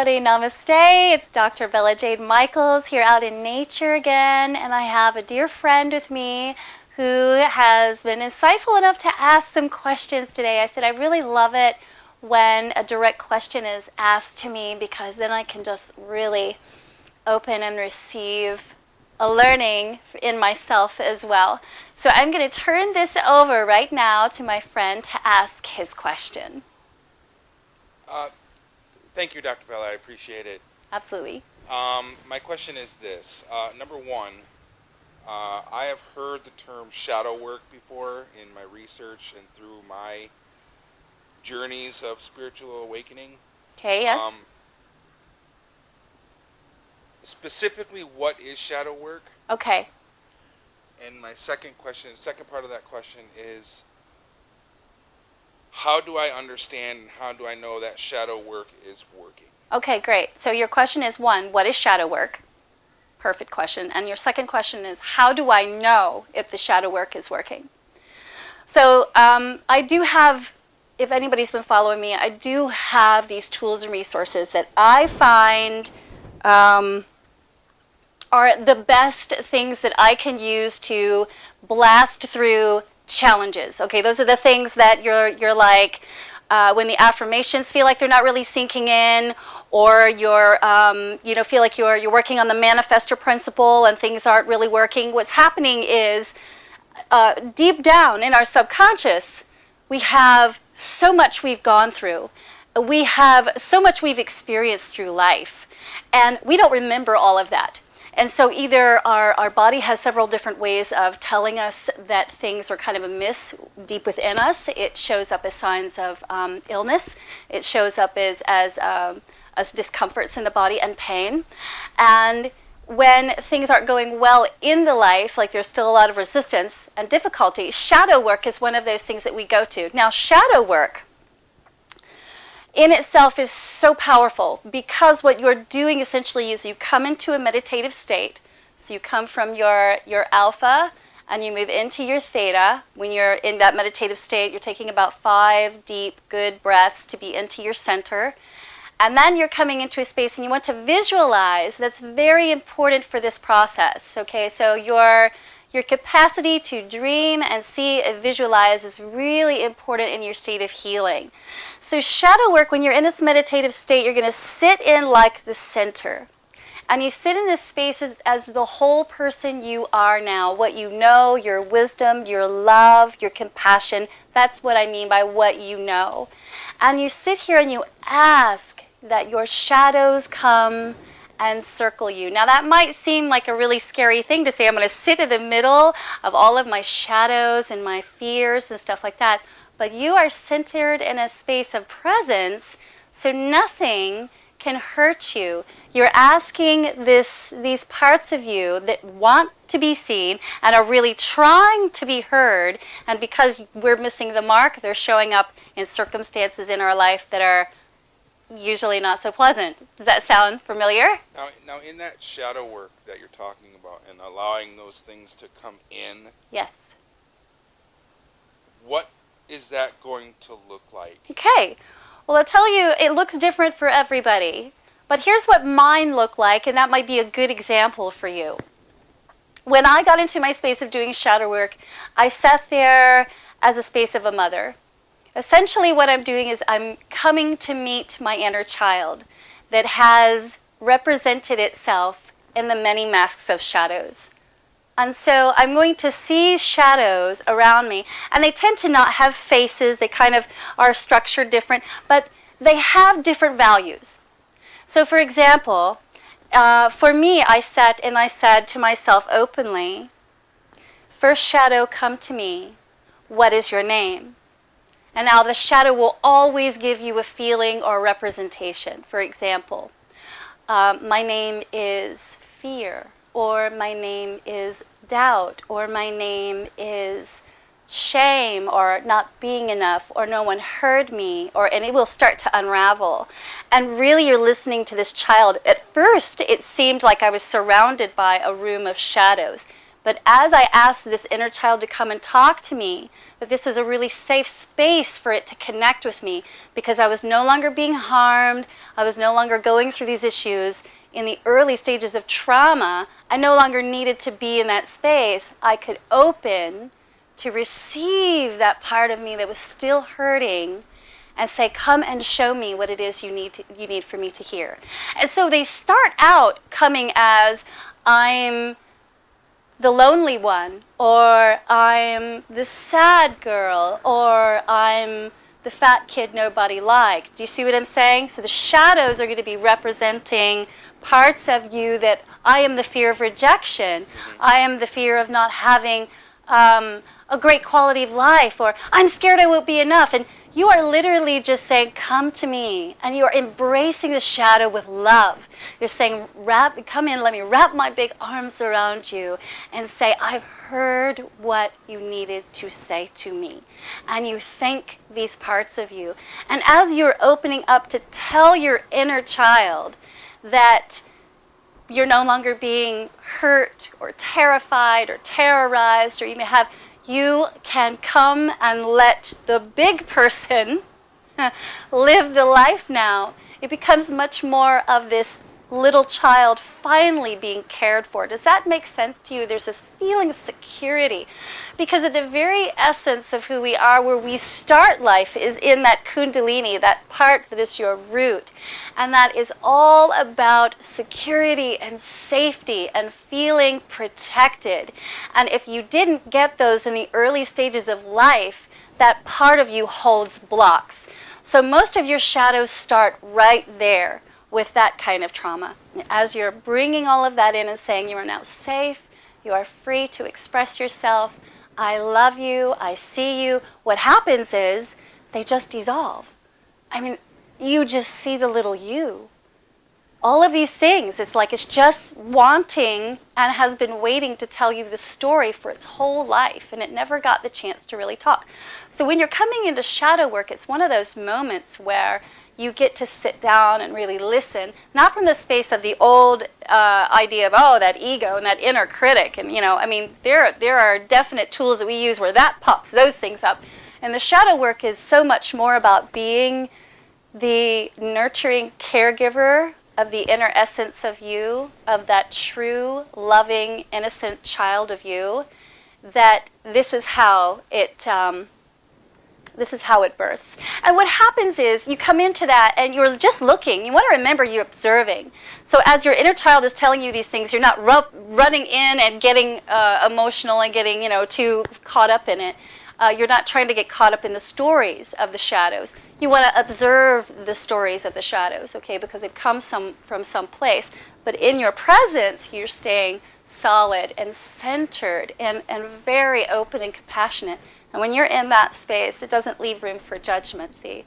everybody. Namaste. It's Dr. Bella Jade Michaels here out in nature again, and I have a dear friend with me who has been insightful enough to ask some questions today. I said I really love it when a direct question is asked to me because then I can just really open and receive a learning in myself as well. So I'm going to turn this over right now to my friend to ask his question. Thank you, Dr. Bella. I appreciate it. Absolutely. My question is this. Number one, I have heard the term shadow work before in my research and through my journeys of spiritual awakening. Okay, yes. Specifically, what is shadow work? Okay. And my second part of that question is, how do I understand and how do I know that shadow work is working? Okay, great. So your question is, one, what is shadow work? Perfect question. And your second question is, how do I know if the shadow work is working? So I do have, if anybody's been following me, I do have these tools and resources that I find are the best things that I can use to blast through challenges. Okay, those are the things that you're like when the affirmations feel like they're not really sinking in, or you're feel like you're working on the manifestor principle and things aren't really working. What's happening is deep down in our subconscious, we have so much we've gone through. We have so much we've experienced through life, and we don't remember all of that. And so either our body has several different ways of telling us that things are kind of amiss deep within us. It shows up as signs of illness. It shows up as discomforts in the body and pain. And when things aren't going well in the life, like there's still a lot of resistance and difficulty, shadow work is one of those things that we go to. Now, shadow work in itself is so powerful because what you're doing essentially is you come into a meditative state. So you come from your alpha and you move into your theta. When you're in that meditative state, you're taking about 5 deep, good breaths to be into your center. And then you're coming into a space and you want to visualize. That's very important for this process. Okay, so your capacity to dream and see and visualize is really important in your state of healing. So shadow work, when you're in this meditative state, you're going to sit in like the center. And you sit in this space as the whole person you are now. What you know, your wisdom, your love, your compassion. That's what I mean by what you know. And you sit here and you ask that your shadows come and circle you. Now that might seem like a really scary thing to say. I'm going to sit in the middle of all of my shadows and my fears and stuff like that. But you are centered in a space of presence, so nothing can hurt you. You're asking these parts of you that want to be seen and are really trying to be heard, and because we're missing the mark, they're showing up in circumstances in our life that are usually not so pleasant. Does that sound familiar? Now in that shadow work that you're talking about and allowing those things to come in, Yes. what is that going to look like? Okay. Well, I'll tell you, it looks different for everybody. But here's what mine looked like, and that might be a good example for you. When I got into my space of doing shadow work, I sat there as a space of a mother. Essentially what I'm doing is I'm coming to meet my inner child that has represented itself in the many masks of shadows. And so I'm going to see shadows around me, and they tend to not have faces. They kind of are structured different, but they have different values. So for example, for me, I sat and I said to myself openly, "First shadow, come to me. What is your name?" And now the shadow will always give you a feeling or representation. For example, my name is fear, or my name is doubt, or my name is shame, or not being enough, or no one heard me, and it will start to unravel. And really you're listening to this child. At first it seemed like I was surrounded by a room of shadows. But as I asked this inner child to come and talk to me, that this was a really safe space for it to connect with me because I was no longer being harmed. I was no longer going through these issues. In the early stages of trauma, I no longer needed to be in that space. I could open to receive that part of me that was still hurting and say, come and show me what it is you need for me to hear. And so they start out coming as, I'm the lonely one, or I'm the sad girl, or I'm the fat kid nobody liked. Do you see what I'm saying? So the shadows are going to be representing parts of you that I am the fear of rejection. I am the fear of not having a great quality of life, or I'm scared I won't be enough. And you are literally just saying, come to me. And you are embracing the shadow with love. You're saying, come in, let me wrap my big arms around you and say, I've heard what you needed to say to me. And you thank these parts of you. And as you're opening up to tell your inner child that you're no longer being hurt or terrified or terrorized, or you can come and let the big person live the life now. It becomes much more of this little child finally being cared for. Does that make sense to you? There's this feeling of security because at the very essence of who we are, where we start life, is in that kundalini, that part that is your root. And that is all about security and safety and feeling protected. And if you didn't get those in the early stages of life, that part of you holds blocks. So most of your shadows start right there with that kind of trauma. As you're bringing all of that in and saying you are now safe, you are free to express yourself, I love you, I see you, what happens is they just dissolve. I mean, you just see the little you. All of these things, it's like it's just wanting and has been waiting to tell you the story for its whole life, and it never got the chance to really talk. So when you're coming into shadow work, it's one of those moments where you get to sit down and really listen, not from the space of the old idea of, that ego and that inner critic. And, there are definite tools that we use where that pops those things up. And the shadow work is so much more about being the nurturing caregiver of the inner essence of you, of that true, loving, innocent child of you, that this is how it births. And what happens is you come into that and you're just looking. You want to remember you're observing. So as your inner child is telling you these things, you're not running in and getting emotional and getting too caught up in it. You're not trying to get caught up in the stories of the shadows. You want to observe the stories of the shadows, okay, because they've come from some place. But in your presence, you're staying solid and centered and very open and compassionate. And when you're in that space, it doesn't leave room for judgment, see?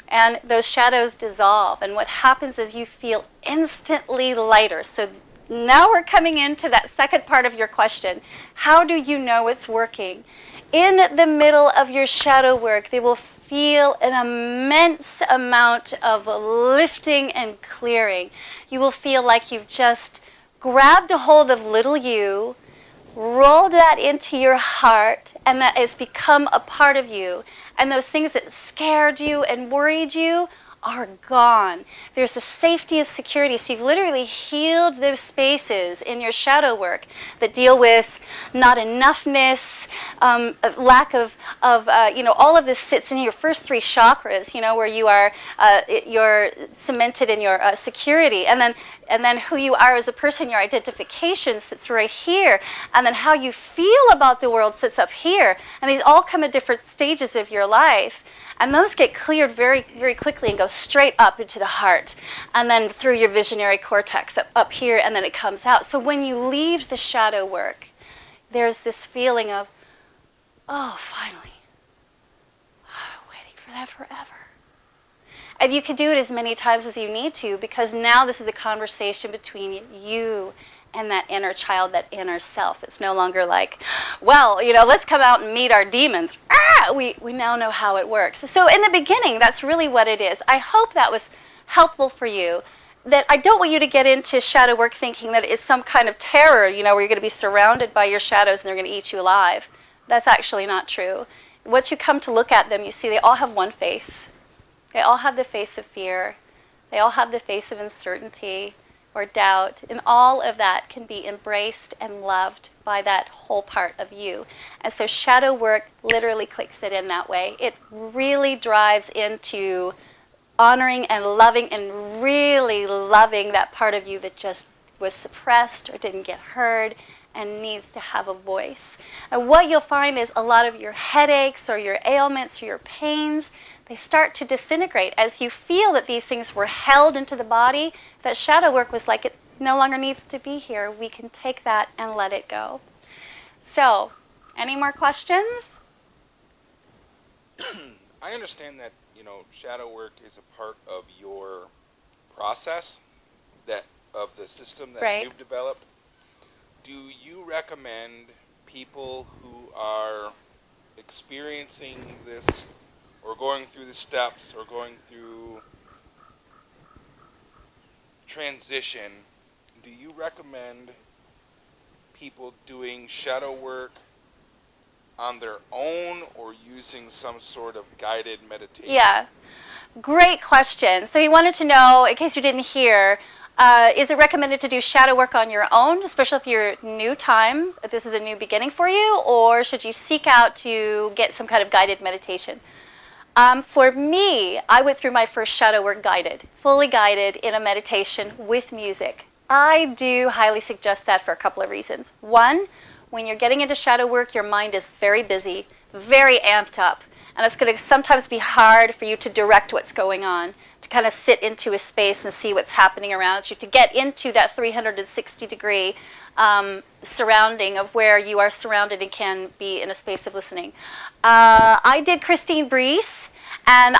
And those shadows dissolve. And what happens is you feel instantly lighter. So now we're coming into that second part of your question. How do you know it's working? In the middle of your shadow work, they will feel an immense amount of lifting and clearing. You will feel like you've just grabbed a hold of little you, rolled that into your heart, and that has become a part of you. And those things that scared you and worried you are gone. There's a safety and security. So you've literally healed those spaces in your shadow work that deal with not enoughness, lack of all of this sits in your first three chakras, where you are, you're cemented in your security. And then who you are as a person, your identification sits right here. And then how you feel about the world sits up here. And these all come at different stages of your life. And those get cleared very, very quickly and go straight up into the heart. And then through your visionary cortex up here, and then it comes out. So when you leave the shadow work, there's this feeling of, finally. Waiting for that forever. And you can do it as many times as you need to, because now this is a conversation between you and that inner child, that inner self. It's no longer like, let's come out and meet our demons. We now know how it works. So in the beginning, that's really what it is. I hope that was helpful for you. That I don't want you to get into shadow work thinking that it's some kind of terror, where you're going to be surrounded by your shadows and they're going to eat you alive. That's actually not true. once you come to look at them, you see they all have one face. They all have the face of fear. They all have the face of uncertainty or doubt. And all of that can be embraced and loved by that whole part of you. And so shadow work literally clicks it in that way. It really drives into honoring and loving and really loving that part of you that just was suppressed or didn't get heard and needs to have a voice. And what you'll find is a lot of your headaches or your ailments or your pains, they start to disintegrate as you feel that these things were held into the body. That shadow work was like, it no longer needs to be here. We can take that and let it go. So, any more questions? I understand that, shadow work is a part of your process, that of the system that Right. you've developed. Do you recommend people who are experiencing this or going through the steps or going through transition, do you recommend people doing shadow work on their own or using some sort of guided meditation? Yeah, great question. So you wanted to know, in case you didn't hear, is it recommended to do shadow work on your own, especially if you're new time, if this is a new beginning for you, or should you seek out to get some kind of guided meditation? For me, I went through my first shadow work guided, fully guided in a meditation with music. I do highly suggest that for a couple of reasons. One, when you're getting into shadow work, your mind is very busy, very amped up, and it's going to sometimes be hard for you to direct what's going on, to kind of sit into a space and see what's happening around you, to get into that 360-degree surrounding of where you are surrounded and can be in a space of listening. I did Christine Breese, and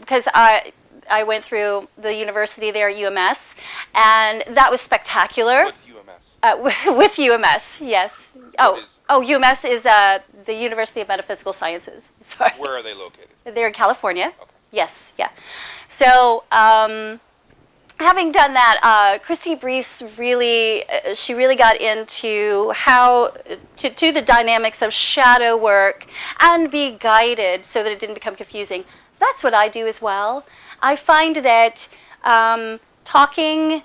because I went through the university there at UMS, and that was spectacular. With UMS. With UMS, yes. UMS is the University of Metaphysical Sciences. Sorry. Where are they located? They're in California. Okay. Yes, yeah. So, having done that, Christine Breese really got into how to the dynamics of shadow work and be guided so that it didn't become confusing. That's what I do as well. I find that talking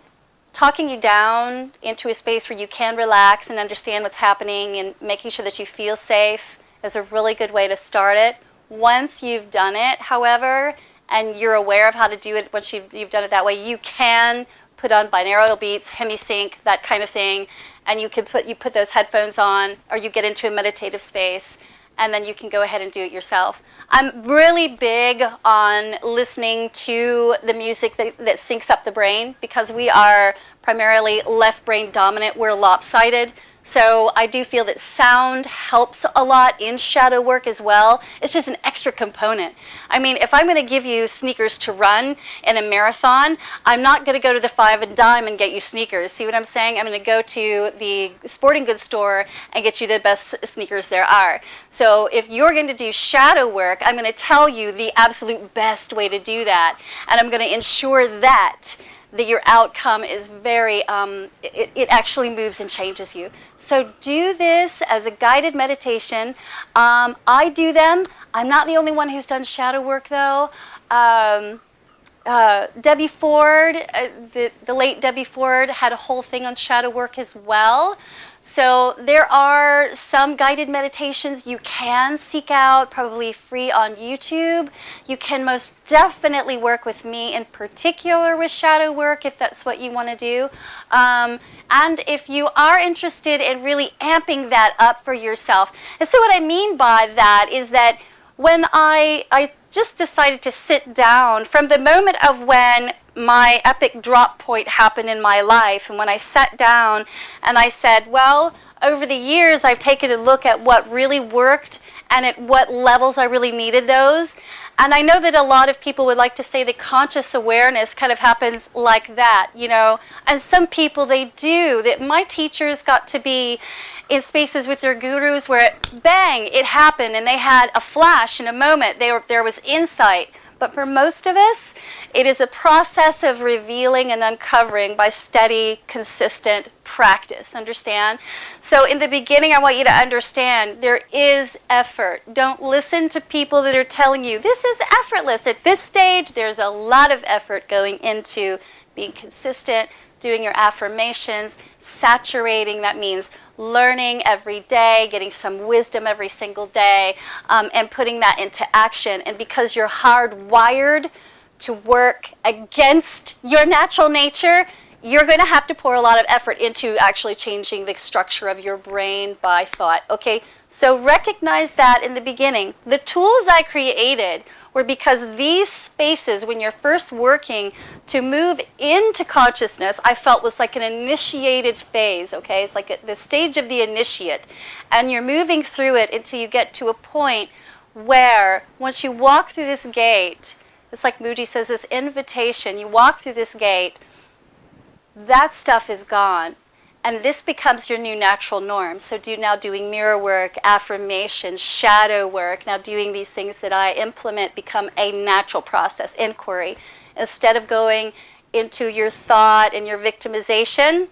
you down into a space where you can relax and understand what's happening and making sure that you feel safe is a really good way to start it. Once you've done it, however, and you're aware of how to do it, once you've done it that way, you can put on binaural beats, hemisync, that kind of thing, and you put those headphones on, or you get into a meditative space, and then you can go ahead and do it yourself. I'm really big on listening to the music that syncs up the brain, because we are primarily left brain dominant. We're lopsided. So I do feel that sound helps a lot in shadow work as well. It's just an extra component. I mean, if I'm going to give you sneakers to run in a marathon, I'm not going to go to the Five and Dime and get you sneakers. See what I'm saying? I'm going to go to the sporting goods store and get you the best sneakers there are. So if you're going to do shadow work, I'm going to tell you the absolute best way to do that. And I'm going to ensure that your outcome is very, it actually moves and changes you. So do this as a guided meditation. I do them. I'm not the only one who's done shadow work, though. Debbie Ford, the late Debbie Ford, had a whole thing on shadow work as well. So there are some guided meditations you can seek out, probably free on YouTube. You can most definitely work with me in particular with shadow work if that's what you want to do. And if you are interested in really amping that up for yourself. And so what I mean by that is that when I just decided to sit down from the moment of when my epic drop point happened in my life, and when I sat down and I said, well, over the years I've taken a look at what really worked and at what levels I really needed those. And I know that a lot of people would like to say that conscious awareness kind of happens like that, you know, and some people they do. That my teachers got to be in spaces with their gurus where bang, it happened and they had a flash in a moment. There was insight. But for most of us, it is a process of revealing and uncovering by steady, consistent practice. Understand? So in the beginning, I want you to understand there is effort. Don't listen to people that are telling you this is effortless. At this stage, there's a lot of effort going into being consistent, doing your affirmations, saturating. That means learning every day, getting some wisdom every single day, and putting that into action. And because you're hardwired to work against your natural nature, you're going to have to pour a lot of effort into actually changing the structure of your brain by thought. Okay, so recognize that in the beginning. The tools I created were because these spaces, when you're first working to move into consciousness, I felt was like an initiated phase, okay? It's like the stage of the initiate. And you're moving through it until you get to a point where once you walk through this gate, it's like Mooji says, this invitation, you walk through this gate, that stuff is gone. And this becomes your new natural norm. So now doing mirror work, affirmation, shadow work, now doing these things that I implement become a natural process, inquiry. Instead of going into your thought and your victimization,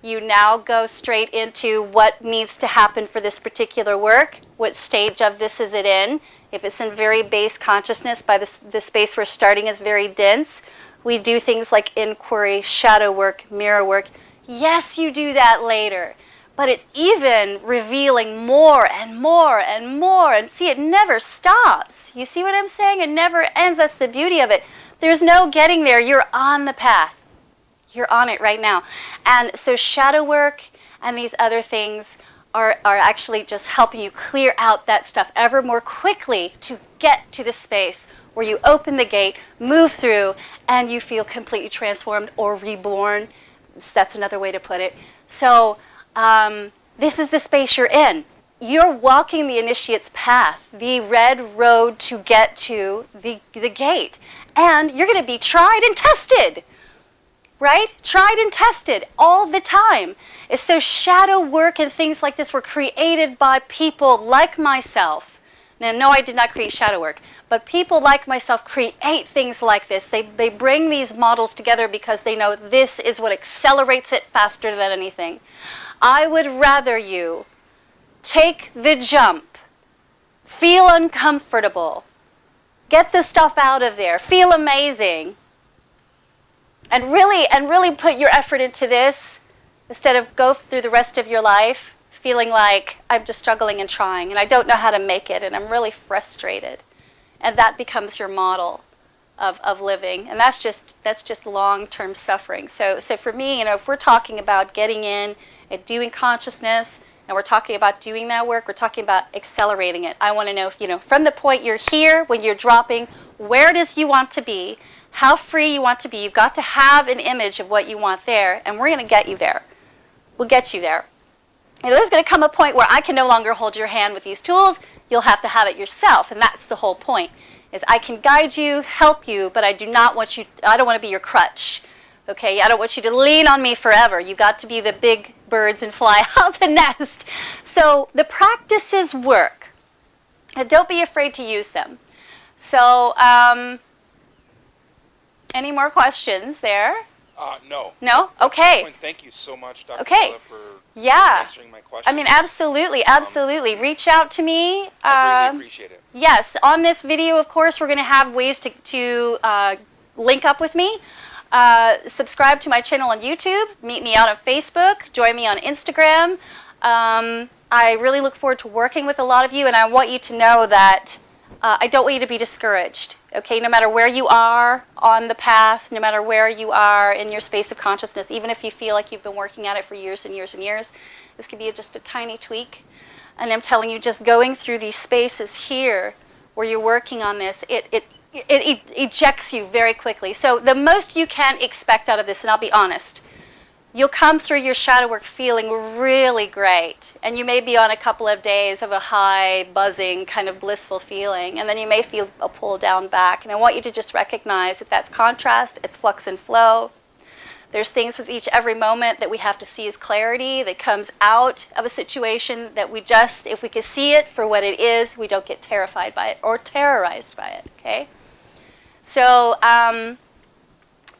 you now go straight into what needs to happen for this particular work. What stage of this is it in? If it's in very base consciousness, by the space we're starting is very dense, we do things like inquiry, shadow work, mirror work. Yes, you do that later, but it's even revealing more and more and more. And see, it never stops. You see what I'm saying? It never ends. That's the beauty of it. There's no getting there. You're on the path. You're on it right now. And so shadow work and these other things are actually just helping you clear out that stuff ever more quickly to get to the space where you open the gate, move through, and you feel completely transformed or reborn. That's another way to put it. So this is the space you're in. You're walking the initiate's path, the red road to get to the gate. And you're going to be tried and tested, right? Tried and tested all the time. So shadow work and things like this were created by people like myself. Now, no, I did not create shadow work. But people like myself create things like this. They bring these models together because they know this is what accelerates it faster than anything. I would rather you take the jump, feel uncomfortable, get the stuff out of there, feel amazing, and really put your effort into this instead of go through the rest of your life feeling like I'm just struggling and trying and I don't know how to make it and I'm really frustrated. And that becomes your model of living. And that's just long-term suffering. So for me, if we're talking about getting in and doing consciousness, and we're talking about doing that work, we're talking about accelerating it. I want to know, from the point you're here, when you're dropping, where it is you want to be, how free you want to be. You've got to have an image of what you want there, and we're going to get you there. We'll get you there. And there's going to come a point where I can no longer hold your hand with these tools. You'll have to have it yourself, and that's the whole point, is I can guide you, help you, but I don't want to be your crutch, okay? I don't want you to lean on me forever. You got to be the big birds and fly out the nest. So the practices work, and don't be afraid to use them. So any more questions there? No. No? Okay. Thank you so much, Dr. Okay. Bella, for Yeah. answering my questions. I mean, absolutely. Reach out to me. I really appreciate it. Yes, on this video, of course, we're going to have ways to link up with me. Subscribe to my channel on YouTube. Meet me out on Facebook. Join me on Instagram. I really look forward to working with a lot of you, and I want you to know that I don't want you to be discouraged. Okay, no matter where you are on the path, no matter where you are in your space of consciousness, even if you feel like you've been working at it for years and years and years, this could be just a tiny tweak. And I'm telling you, just going through these spaces here where you're working on this, it ejects you very quickly. So the most you can expect out of this, and I'll be honest, you'll come through your shadow work feeling really great. And you may be on a couple of days of a high, buzzing, kind of blissful feeling. And then you may feel a pull down back. And I want you to just recognize that that's contrast, it's flux and flow. There's things with every moment that we have to see as clarity that comes out of a situation that we just, if we can see it for what it is, we don't get terrified by it or terrorized by it, okay? So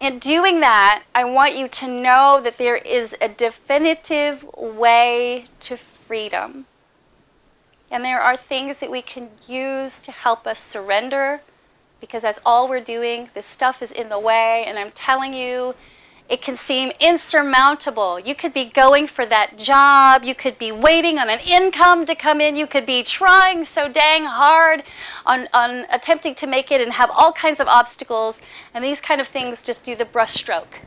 in doing that, I want you to know that there is a definitive way to freedom. And there are things that we can use to help us surrender, because that's all we're doing. This stuff is in the way, and I'm telling you, it can seem insurmountable. You could be going for that job. You could be waiting on an income to come in. You could be trying so dang hard on attempting to make it and have all kinds of obstacles. And these kind of things just do the brushstroke.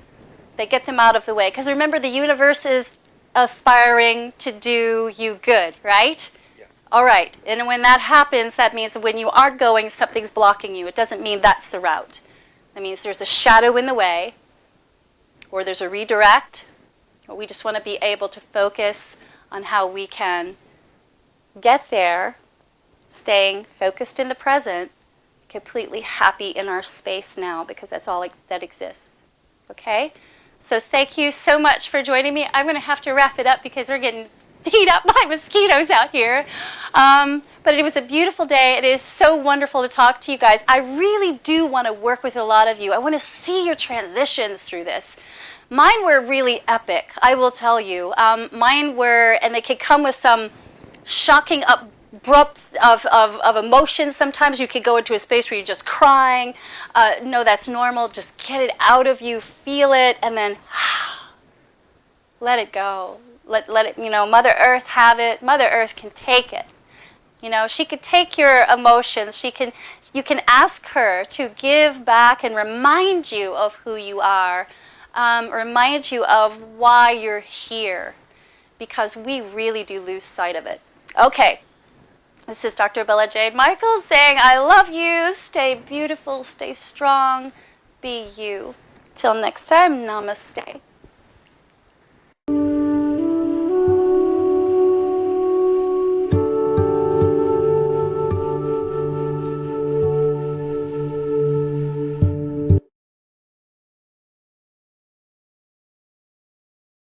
They get them out of the way. Because remember, the universe is aspiring to do you good, right? Yes. All right. And when that happens, that means when you are going, something's blocking you. It doesn't mean that's the route. That means there's a shadow in the way, or there's a redirect, or we just want to be able to focus on how we can get there, staying focused in the present, completely happy in our space now, because that's all that exists. Okay? So thank you so much for joining me. I'm going to have to wrap it up because we're getting beat up by mosquitoes out here. But it was a beautiful day. It is so wonderful to talk to you guys. I really do want to work with a lot of you. I want to see your transitions through this. Mine were really epic, I will tell you. Mine were, and they could come with some shocking abrupt of emotions. Sometimes you could go into a space where you're just crying. No, that's normal. Just get it out of you, feel it, and then let it go. Let it, Mother Earth have it. Mother Earth can take it. She could take your emotions. You can ask her to give back and remind you of who you are. Remind you of why you're here, because we really do lose sight of it. Okay, this is Dr. Bella Jade Michaels saying, I love you, stay beautiful, stay strong, be you. Till next time, namaste.